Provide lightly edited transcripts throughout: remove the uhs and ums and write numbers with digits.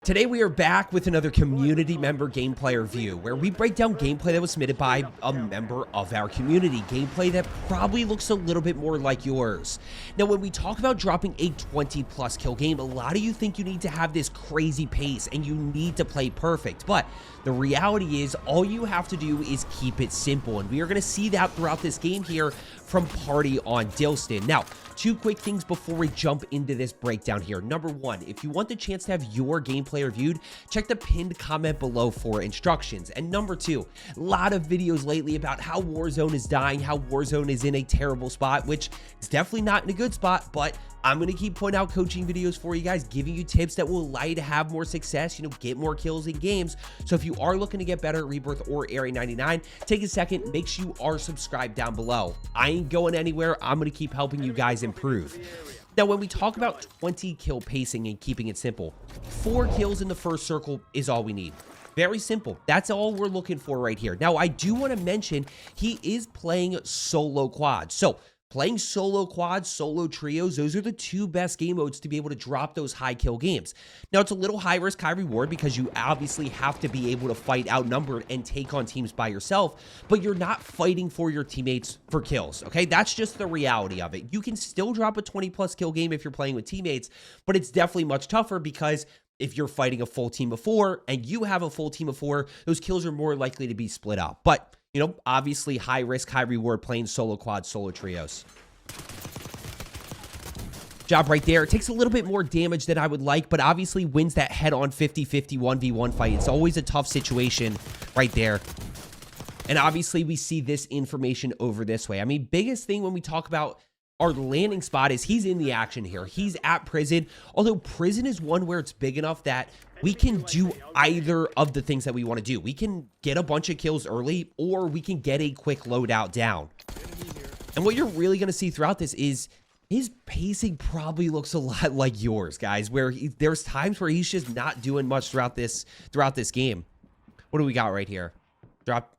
Today we are back with another community member gameplay review where we break down gameplay that was submitted by a member of our community. Gameplay that probably looks a little bit more like yours. Now when we talk about dropping a 20+ kill game, a lot of you think you need to have this crazy pace and you need to play perfect. But the reality is all you have to do is keep it simple. And we are going to see that throughout this game here from Party on Dilston. Now, two quick things before we jump into this breakdown here. Number one, if you want the chance to have your gameplay reviewed, check the pinned comment below for instructions. And number two, a lot of videos lately about how Warzone is dying, how Warzone is in a terrible spot, which is definitely not in a good spot, but I'm going to keep putting out coaching videos for you guys, giving you tips that will allow you to have more success, get more kills in games. So if you are looking to get better at Rebirth or Area 99, take a second, make sure you are subscribed down below. I ain't going anywhere. I'm going to keep helping you guys improve. Now, when we talk about 20 kill pacing and keeping it simple, 4 kills in the first circle is all we need. Very simple. That's all we're looking for right here. Now, I do want to mention he is playing solo quads. So playing solo quads, solo trios, those are the two best game modes to be able to drop those high kill games. Now, it's a little high risk, high reward because you obviously have to be able to fight outnumbered and take on teams by yourself, but you're not fighting for your teammates for kills, okay? That's just the reality of it. You can still drop a 20+ kill game if you're playing with teammates, but it's definitely much tougher because if you're fighting a full team of 4 and you have a full team of 4, those kills are more likely to be split up. But obviously high risk, high reward playing solo quads, solo trios. Job right there. It takes a little bit more damage than I would like, but obviously wins that head-on 50-50 1v1 fight. It's always a tough situation right there. And obviously we see this information over this way. I mean, biggest thing when we talk about our landing spot is he's in the action here. He's at prison, although prison is one where it's big enough that we can do either of the things that we want to do. We can get a bunch of kills early, or we can get a quick loadout down. And what you're really going to see throughout this is his pacing probably looks a lot like yours, guys, where there's times where he's just not doing much throughout this game. What do we got right here? Drop.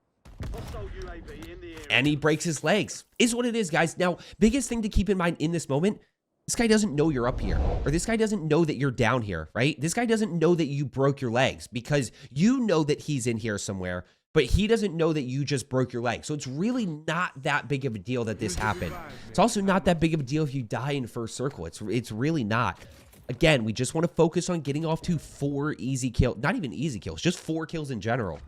And he breaks his legs. Is what it is, guys. Now, biggest thing to keep in mind in this moment, this guy doesn't know you're up here, or this guy doesn't know that you're down here, right? This guy doesn't know that you broke your legs because you know that he's in here somewhere, but he doesn't know that you just broke your leg. So it's really not that big of a deal that this happened. It's also not that big of a deal if you die in first circle. It's really not. Again, we just want to focus on getting off to 4 easy kills, not even easy kills, just 4 kills in general.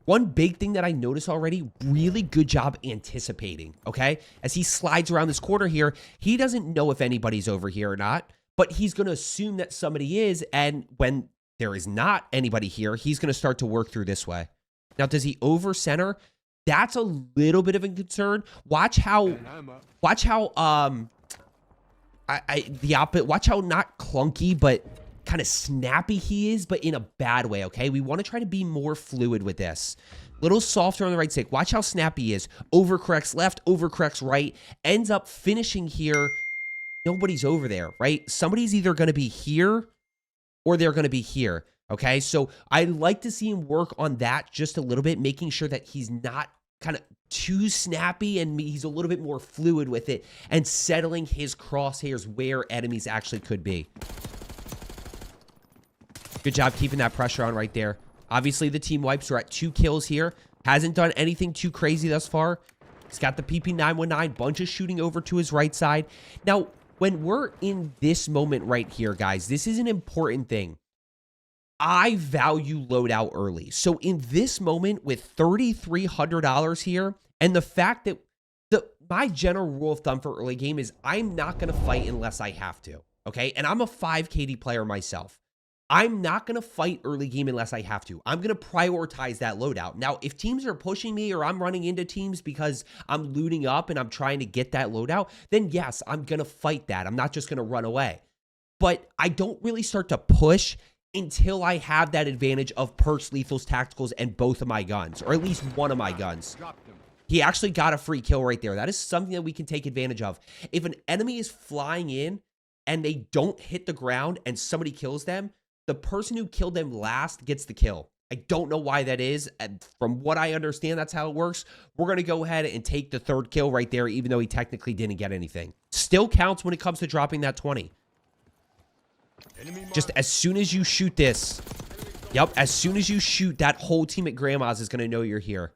One big thing that I noticed already, really good job anticipating, okay? As he slides around this corner here, he doesn't know if anybody's over here or not, but he's going to assume that somebody is, and when there is not anybody here, he's going to start to work through this way. Now, does he over center? That's a little bit of a concern. Watch how not clunky, but kind of snappy he is, but in a bad way, okay? We want to try to be more fluid with this. Little softer on the right stick. Watch how snappy he is. Overcorrects left, overcorrects right. Ends up finishing here. Nobody's over there, right? Somebody's either going to be here or they're going to be here, okay? So I'd like to see him work on that just a little bit, making sure that he's not kind of too snappy and he's a little bit more fluid with it and settling his crosshairs where enemies actually could be. Good job keeping that pressure on right there. Obviously, the team wipes are at 2 kills here. Hasn't done anything too crazy thus far. He's got the PP919, bunch of shooting over to his right side. Now, when we're in this moment right here, guys, this is an important thing. I value loadout early. So in this moment with $3,300 here, and the fact that my general rule of thumb for early game is I'm not going to fight unless I have to, okay? And I'm a 5 KD player myself. I'm not going to fight early game unless I have to. I'm going to prioritize that loadout. Now, if teams are pushing me or I'm running into teams because I'm looting up and I'm trying to get that loadout, then yes, I'm going to fight that. I'm not just going to run away. But I don't really start to push until I have that advantage of perks, lethals, tacticals, and both of my guns, or at least one of my guns. He actually got a free kill right there. That is something that we can take advantage of. If an enemy is flying in and they don't hit the ground and somebody kills them, the person who killed them last gets the kill. I don't know why that is. And from what I understand, that's how it works. We're going to go ahead and take the 3rd kill right there, even though he technically didn't get anything. Still counts when it comes to dropping that 20. Just as soon as you shoot this. Yep, as soon as you shoot, that whole team at Grandma's is going to know you're here.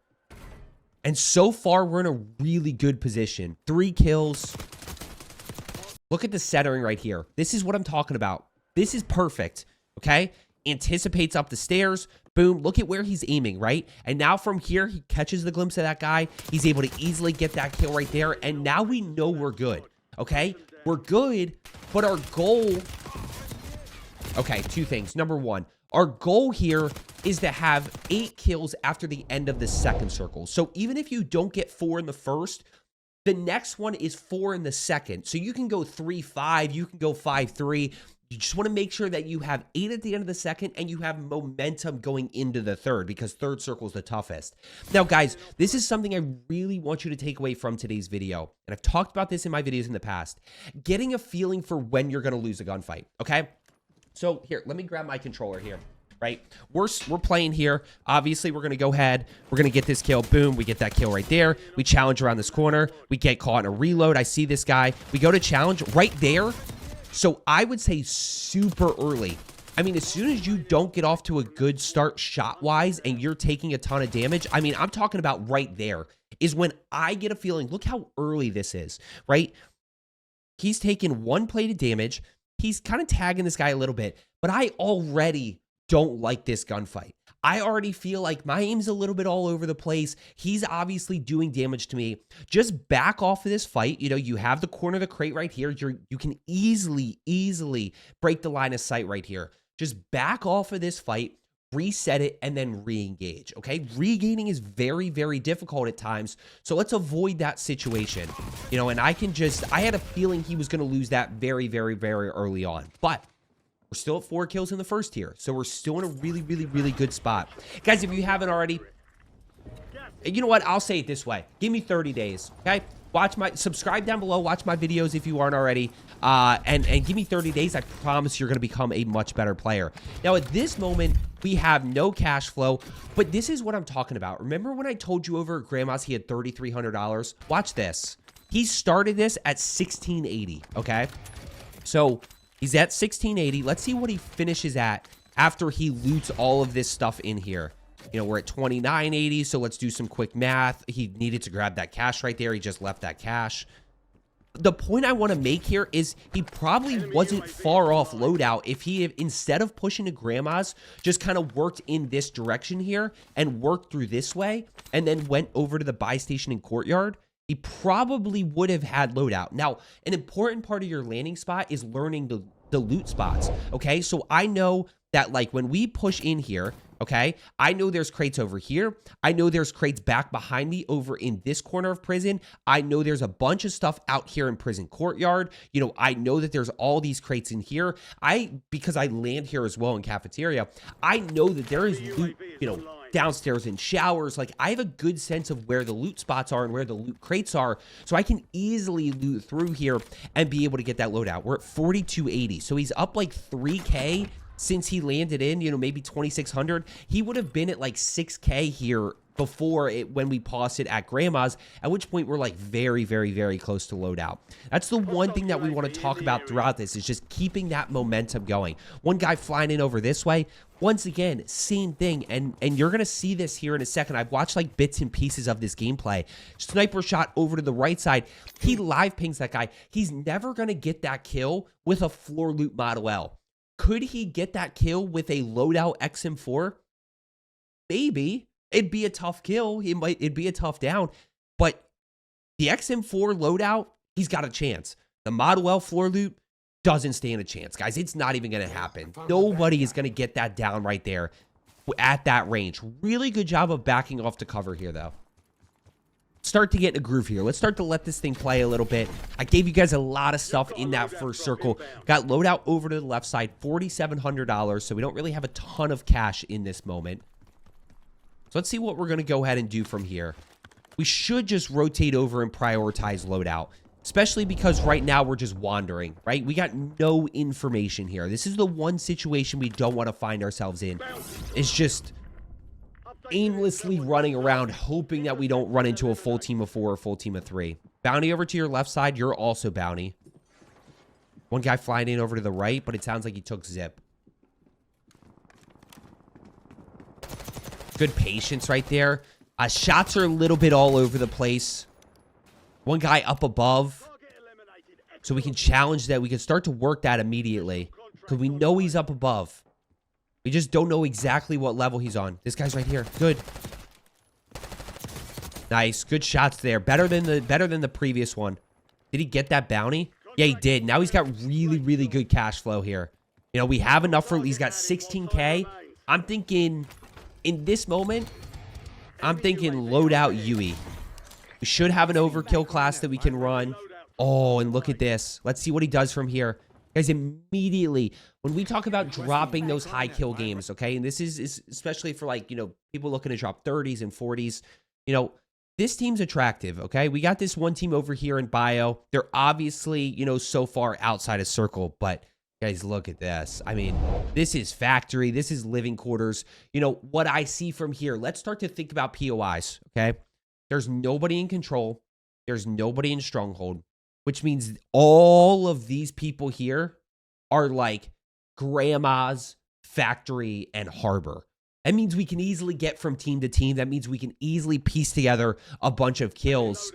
And so far, we're in a really good position. 3 kills. Look at the centering right here. This is what I'm talking about. This is perfect, okay? Anticipates up the stairs. Boom, look at where he's aiming, right? And now from here, he catches the glimpse of that guy. He's able to easily get that kill right there. And now we know we're good, okay? We're good, but our goal... Okay, 2 things. Number 1, our goal here is to have 8 kills after the end of the second circle. So even if you don't get 4 in the first, the next one is 4 in the second. So you can go 3-5, you can go 5-3. You just want to make sure that you have 8 at the end of the second and you have momentum going into the third, because third circle is the toughest. Now, guys, this is something I really want you to take away from today's video. And I've talked about this in my videos in the past. Getting a feeling for when you're going to lose a gunfight, okay? So here, let me grab my controller here, right? We're playing here. Obviously, we're going to go ahead. We're going to get this kill. Boom, we get that kill right there. We challenge around this corner. We get caught in a reload. I see this guy. We go to challenge right there. So I would say super early. I mean, as soon as you don't get off to a good start shot-wise and you're taking a ton of damage, I mean, I'm talking about right there is when I get a feeling. Look how early this is, right? He's taken 1 plate of damage. He's kind of tagging this guy a little bit, but I already don't like this gunfight. I already feel like my aim's a little bit all over the place. He's obviously doing damage to me. Just back off of this fight. You know, you have the corner of the crate right here. You can easily break the line of sight right here. Just back off of this fight, reset it, and then re-engage, okay? Regaining is very, very difficult at times, so let's avoid that situation. You know, and I had a feeling he was going to lose that very, very, very early on, but we're still at 4 kills in the first tier, so we're still in a really, really, really good spot. Guys, if you haven't already, you know what? I'll say it this way. Give me 30 days, okay? Subscribe down below, watch my videos if you aren't already, and give me 30 days. I promise you're going to become a much better player. Now, at this moment, we have no cash flow, but this is what I'm talking about. Remember when I told you over at Grandma's he had $3,300? Watch this. He started this at 1680, okay? So he's at 1680. Let's see what he finishes at after he loots all of this stuff in here. You know, we're at 2980, so let's do some quick math. He needed to grab that cash right there. He just left that cash. The point I want to make here is he probably wasn't far off loadout if he, instead of pushing to Grandma's, just kind of worked in this direction here and worked through this way and then went over to the buy station and courtyard. He probably would have had loadout. Now, an important part of your landing spot is learning the loot spots, okay? So I know that, like, when we push in here, okay, I know there's crates over here. I know there's crates back behind me over in this corner of prison. I know there's a bunch of stuff out here in prison courtyard. You know, I know that there's all these crates in here. Because I land here as well in cafeteria, I know that there is loot, you know, downstairs in showers. Like, I have a good sense of where the loot spots are and where the loot crates are, so I can easily loot through here and be able to get that loadout. We're at 4280, so he's up like 3K since he landed in, you know, maybe 2,600. He would have been at like 6K here before when we paused it at Grandma's, at which point we're like very, very, very close to loadout. That's the one thing that we want to talk about throughout this, is just keeping that momentum going. One guy flying in over this way, once again, same thing, and you're going to see this here in a second. I've watched like bits and pieces of this gameplay. Sniper shot over to the right side. He live pings that guy. He's never going to get that kill with a floor loot Model L. Could he get that kill with a loadout XM4? Maybe. It'd be a tough kill. It'd be a tough down. But the XM4 loadout, he's got a chance. The Model L floor loot doesn't stand a chance, guys. It's not even going to happen. Nobody is going to get that down right there at that range. Really good job of backing off to cover here, though. Start to get in a groove here. Let's start to let this thing play a little bit. I gave you guys a lot of stuff in that first circle. Got loadout over to the left side, $4,700, so we don't really have a ton of cash in this moment. So let's see what we're going to go ahead and do from here. We should just rotate over and prioritize loadout, especially because right now we're just wandering, right? We got no information here. This is the one situation we don't want to find ourselves in. It's just aimlessly running around hoping that we don't run into a full team of 4 or full team of 3. Bounty over to your left side. You're also bounty. One guy flying in over to the right, but it sounds like he took zip. Good patience right there. Shots are a little bit all over the place. One guy up above. So we can challenge that. We can start to work that immediately. Because we know he's up above. We just don't know exactly what level he's on. This guy's right here. Good. Nice. Good shots there. Better than the previous one. Did he get that bounty? Yeah, he did. Now he's got really, really good cash flow here. You know, we have enough for... He's got 16K. I'm thinking... In this moment, I'm thinking loadout Yui. We should have an overkill class that we can run. Oh, and look at this. Let's see what he does from here. Guys, immediately, when we talk about dropping those high kill games, okay, and this is especially for, like, you know, people looking to drop 30s and 40s, you know, this team's attractive, okay? We got this one team over here in Bio. They're obviously, you know, so far outside of circle, but... Guys, look at this. I mean, this is factory. This is living quarters. You know, what I see from here, let's start to think about POIs, okay? There's nobody in control. There's nobody in stronghold, which means all of these people here are like grandma's, factory, and harbor. That means we can easily get from team to team. That means we can easily piece together a bunch of kills.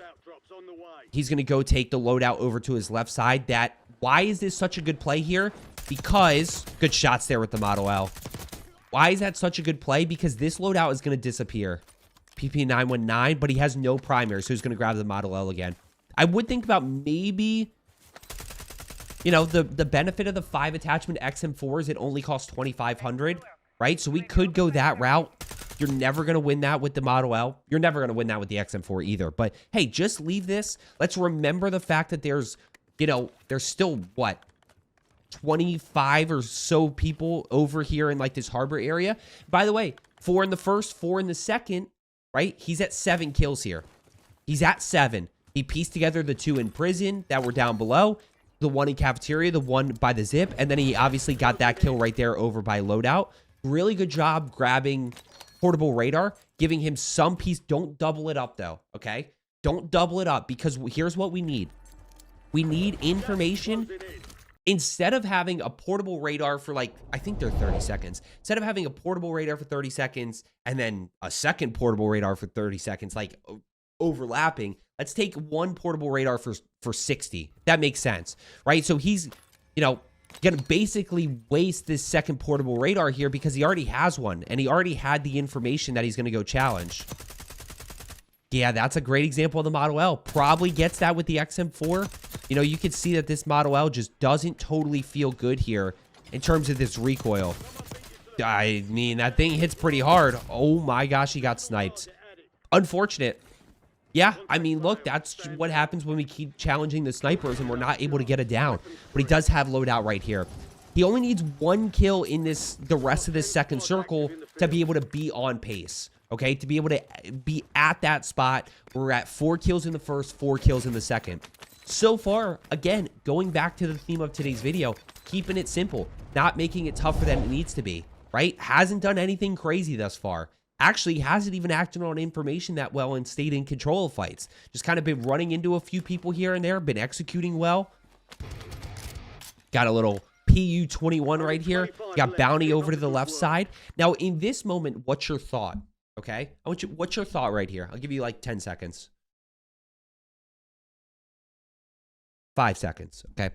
He's going to go take the loadout over to his left side. Why is this such a good play here? Because, good shots there with the Model L. Why is that such a good play? Because this loadout is going to disappear. PP919, but he has no primary, so he's going to grab the Model L again. I would think about maybe, you know, the benefit of the 5 attachment XM4 is it only costs 2,500, right? So we could go that route. You're never going to win that with the Model L. You're never going to win that with the XM4 either. But, hey, just leave this. Let's remember the fact that there's... You know, there's still, what, 25 or so people over here in, like, this harbor area. By the way, 4 in the first, 4 in the second, right? He's at 7 kills here. He's at 7. He pieced together the 2 in prison that were down below, the 1 in cafeteria, the 1 by the zip, and then he obviously got that kill right there over by loadout. Really good job grabbing portable radar, giving him some piece. Don't double it up, though, okay? Don't double it up, because here's what we need. We need information. Instead of having a portable radar for, like, I think they're 30 seconds. Instead of having a portable radar for 30 seconds and then a second portable radar for 30 seconds, like, overlapping, let's take one portable radar for 60. That makes sense, right? So he's, you know, going to basically waste this second portable radar here because he already has one. And he already had the information that he's going to go challenge. Yeah, that's a great example of the Model L. Probably gets that with the XM4. You know, you can see that this Model L just doesn't totally feel good here in terms of this recoil. I mean, that thing hits pretty hard. Oh my gosh, he got sniped. Unfortunate. Yeah, I mean, look, that's what happens when we keep challenging the snipers and we're not able to get it down. But he does have loadout right here. He only needs 1 kill in the rest of this second circle to be able to be on pace. Okay, to be able to be at that spot. We're at 4 kills in the first, 4 kills in the second. So far, again, going back to the theme of today's video, keeping it simple, not making it tougher than it needs to be, right? Hasn't done anything crazy thus far. Actually, hasn't even acted on information that well and stayed in control of fights. Just kind of been running into a few people here and there, been executing well. Got a little PU-21 right here. Got bounty over to the left side. Now, in this moment, what's your thought? Okay, what's your thought right here? I'll give you like 10 seconds. 5 seconds, okay?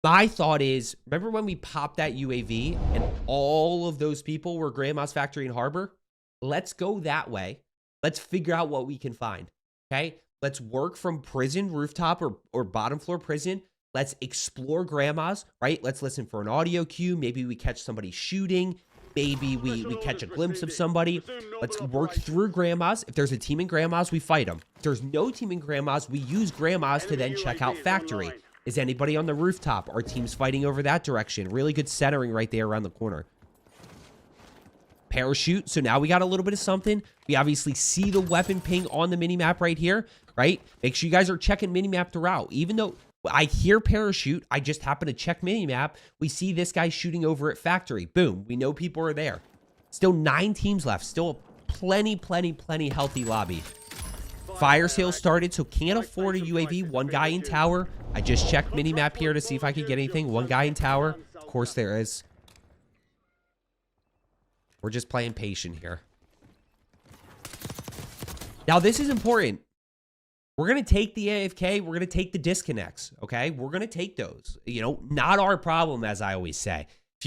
My thought is, remember when we popped that UAV and all of those people were Grandma's Factory and Harbor? Let's go that way. Let's figure out what we can find, okay? Let's work from prison, rooftop, or bottom floor prison. Let's explore Grandma's, right? Let's listen for an audio cue. Maybe we catch somebody shooting. Maybe we catch a glimpse of somebody. Let's work through Grandma's. If there's a team in Grandma's, we fight them. If there's no team in Grandma's, we use Grandma's to then check out Factory. Is anybody on the rooftop? Are teams fighting over that direction? Really good centering right there around the corner. Parachute. So now we got a little bit of something. We obviously see the weapon ping on the minimap right here, right? Make sure you guys are checking minimap throughout. Even though I hear parachute, I just happen to check minimap. We see this guy shooting over at Factory. Boom. We know people are there. Still 9 teams left. Still plenty healthy lobby. Fire sale started, so can't afford a UAV. 1 guy in tower. I just checked minimap here to see if I could get anything. One guy in tower. Of course there is. We're just playing patient here. Now, this is important. We're going to take the AFK. We're going to take the disconnects, okay? We're going to take those. You know, not our problem, as I always say. If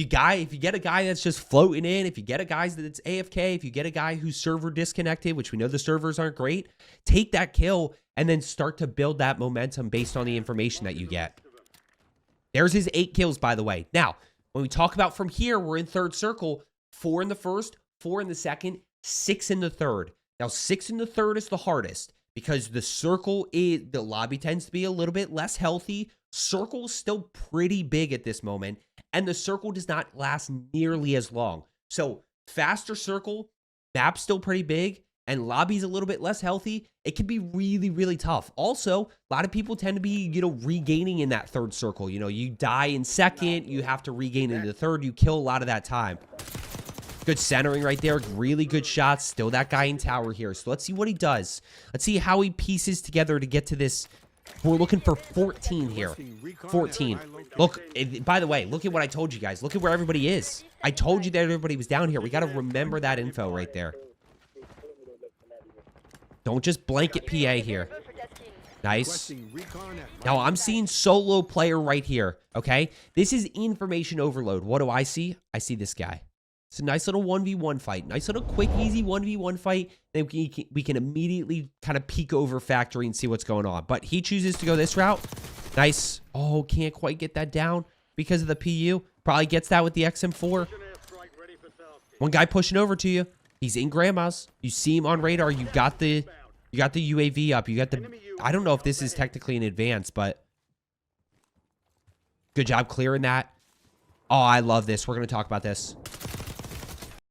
you get a guy that's just floating in, if you get a guy that's AFK, if you get a guy who's server disconnected, which we know the servers aren't great, take that kill and then start to build that momentum based on the information that you get. There's his 8 kills, by the way. Now, when we talk about from here, we're in third circle, 4 in the first, 4 in the second, 6 in the third. Now, 6 in the third is the hardest because the lobby tends to be a little bit less healthy. Circle's still pretty big at this moment, and the circle does not last nearly as long. So, faster circle, map's still pretty big, and lobby's a little bit less healthy. It can be really, really tough. Also, a lot of people tend to be, regaining in that third circle. You die in second, you have to regain in the third, you kill a lot of that time. Good centering right there. Really good shots. Still that guy in tower here. So let's see what he does. Let's see how he pieces together to get to this. We're looking for 14 here. 14. Look, by the way, look at what I told you guys. Look at where everybody is. I told you that everybody was down here. We got to remember that info right there. Don't just blanket PA here. Nice. Now, I'm seeing solo player right here, okay? This is information overload. What do I see? I see this guy. It's a nice little 1v1 fight. Nice little quick, easy 1v1 fight. Then we can immediately kind of peek over factory and see what's going on. But he chooses to go this route. Nice. Oh, can't quite get that down because of the PU. Probably gets that with the XM4. One guy pushing over to you. He's in grandma's. You see him on radar. You got the UAV up. You got the... I don't know if this is technically an advance, but... Good job clearing that. Oh, I love this. We're going to talk about this.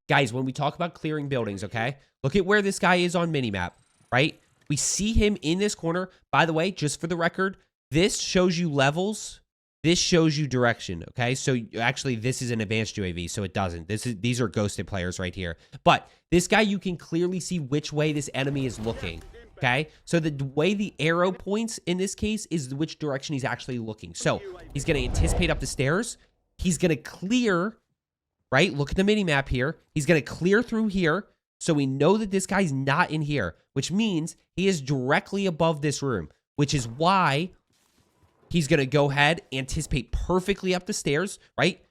Guys, when we talk about clearing buildings, okay? Look at where this guy is on minimap, right? We see him in this corner. By the way, just for the record, this shows you levels. This shows you direction, okay? So actually, this is an advanced UAV, so it doesn't. These are ghosted players right here. But this guy, you can clearly see which way this enemy is looking, okay? So the way the arrow points in this case is which direction he's actually looking. So he's going to anticipate up the stairs. He's going to clear... Right? Look at the mini-map here. He's going to clear through here. So we know that this guy's not in here, which means he is directly above this room, which is why he's going to go ahead, anticipate perfectly up the stairs, right?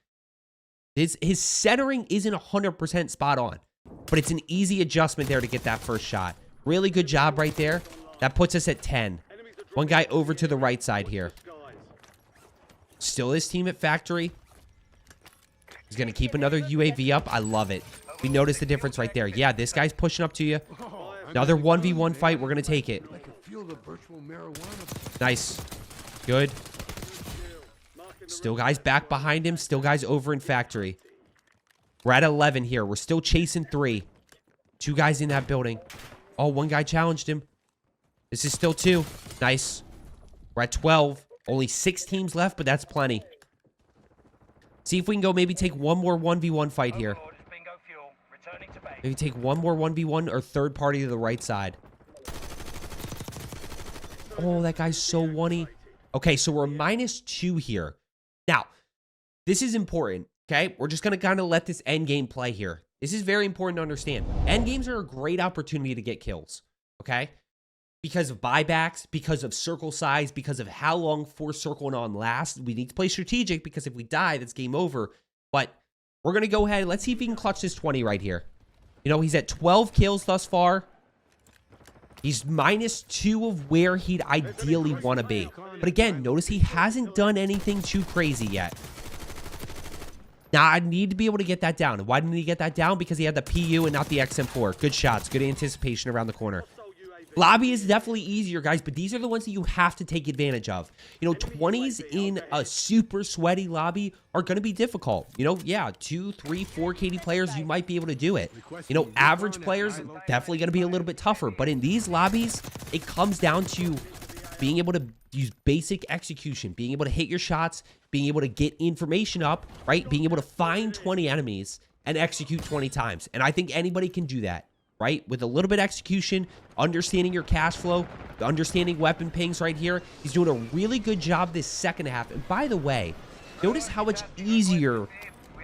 His centering isn't 100% spot on, but it's an easy adjustment there to get that first shot. Really good job right there. That puts us at 10. One guy over to the right side here. Still his team at factory. He's going to keep another UAV up. I love it. We noticed the difference right there. Yeah, this guy's pushing up to you. Another 1v1 fight. We're going to take it. Nice. Good. Still guys back behind him. Still guys over in factory. We're at 11 here. We're still chasing 3. 2 guys in that building. Oh, one guy challenged him. This is still 2. Nice. We're at 12. Only 6 teams left, but that's plenty. See if we can go maybe take one more 1v1 fight here. Maybe take one more 1v1 or third party to the right side. Oh, that guy's so one-y. Okay, so we're -2 here. Now, this is important, okay? We're just going to kind of let this end game play here. This is very important to understand. End games are a great opportunity to get kills, okay? Because of buybacks, because of circle size, because of how long force circling on lasts. We need to play strategic because if we die, that's game over. But we're going to go ahead. Let's see if he can clutch this 20 right here. He's at 12 kills thus far. He's -2 of where he'd ideally want to be. But again, notice he hasn't done anything too crazy yet. Now, I need to be able to get that down. Why didn't he get that down? Because he had the PU and not the XM4. Good shots. Good anticipation around the corner. Lobby is definitely easier, guys, but these are the ones that you have to take advantage of. 20s in a super sweaty lobby are going to be difficult. Yeah, 2, 3, 4 KD players, you might be able to do it. Average players, definitely going to be a little bit tougher. But in these lobbies, it comes down to being able to use basic execution, being able to hit your shots, being able to get information up, right? Being able to find 20 enemies and execute 20 times. And I think anybody can do that. right? With a little bit of execution, understanding your cash flow, understanding weapon pings right here. He's doing a really good job this second half. And by the way, notice how much easier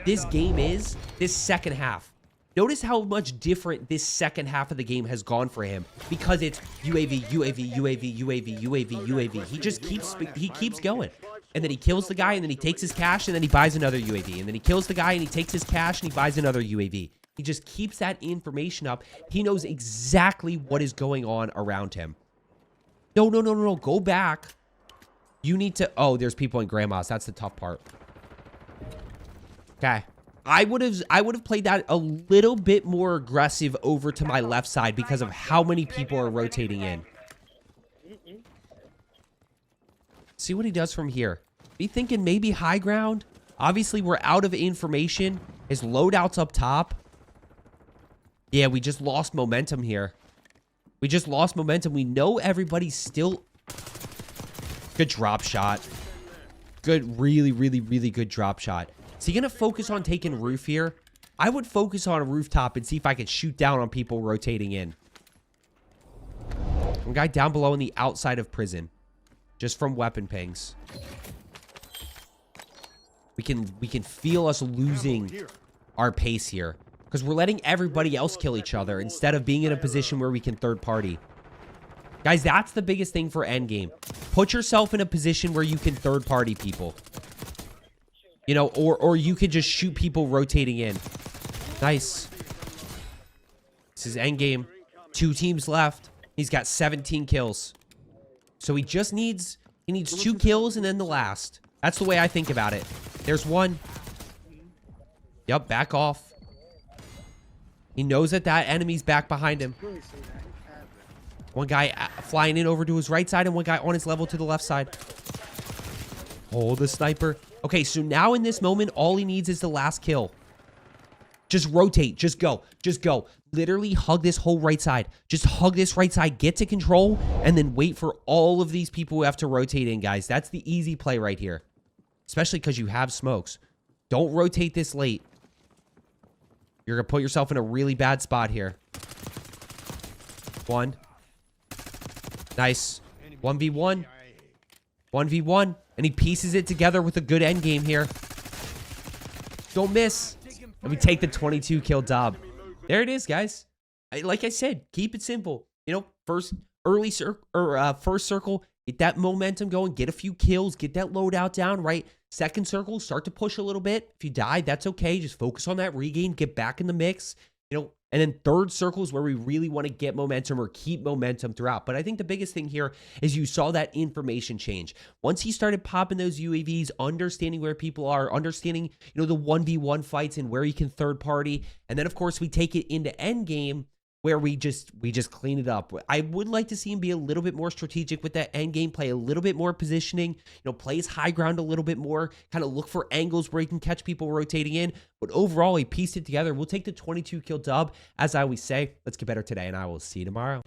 this game is this second half. Notice how much different this second half of the game has gone for him because it's UAV, UAV, UAV, UAV, UAV, UAV. He keeps going. And then he kills the guy, and then he takes his cash, and then he buys another UAV. And then he kills the guy, and he takes his cash, and he buys another UAV. He just keeps that information up. He knows exactly what is going on around him. No, no, no, no, no. Go back. You need to... Oh, there's people in grandma's. That's the tough part. Okay. I would have played that a little bit more aggressive over to my left side because of how many people are rotating in. See what he does from here. Be thinking maybe high ground. Obviously, we're out of information. His loadout's up top. Yeah, we just lost momentum here. We just lost momentum. We know everybody's still... Good drop shot. Good, really, really, really good drop shot. Is he going to focus on taking roof here? I would focus on a rooftop and see if I could shoot down on people rotating in. One guy down below on the outside of prison. Just from weapon pings. We can feel us losing our pace here. Because we're letting everybody else kill each other instead of being in a position where we can third party. Guys, that's the biggest thing for endgame. Put yourself in a position where you can third party people. You know, or you could just shoot people rotating in. Nice. This is endgame. 2 teams left. He's got 17 kills. So he just needs... He needs 2 kills and then the last. That's the way I think about it. There's one. Yep, back off. He knows that that enemy's back behind him. One guy flying in over to his right side and one guy on his level to the left side. Oh, the sniper. Okay, so now in this moment, all he needs is the last kill. Just rotate. Just go. Just go. Literally hug this whole right side. Just hug this right side. Get to control and then wait for all of these people who have to rotate in, guys. That's the easy play right here. Especially because you have smokes. Don't rotate this late. You're going to put yourself in a really bad spot here. 1. Nice. 1v1. 1v1. And he pieces it together with a good end game here. Don't miss. Let me take the 22 kill dub. There it is, guys. Like I said, keep it simple. You know, first circle, get that momentum going, get a few kills, get that loadout down, right? Second circle, start to push a little bit. If you die, that's okay. Just focus on that regain, get back in the mix, you know. And then third circle is where we really want to get momentum or keep momentum throughout. But I think the biggest thing here is you saw that information change. Once he started popping those UAVs, understanding where people are, understanding, you know, the 1v1 fights and where you can third party. And then, of course, we take it into endgame where we just clean it up. I would like to see him be a little bit more strategic with that end game, play a little bit more positioning, you know, play his high ground a little bit more, kind of look for angles where he can catch people rotating in. But overall, he pieced it together. We'll take the 22 kill dub. As I always say, let's get better today, and I will see you tomorrow.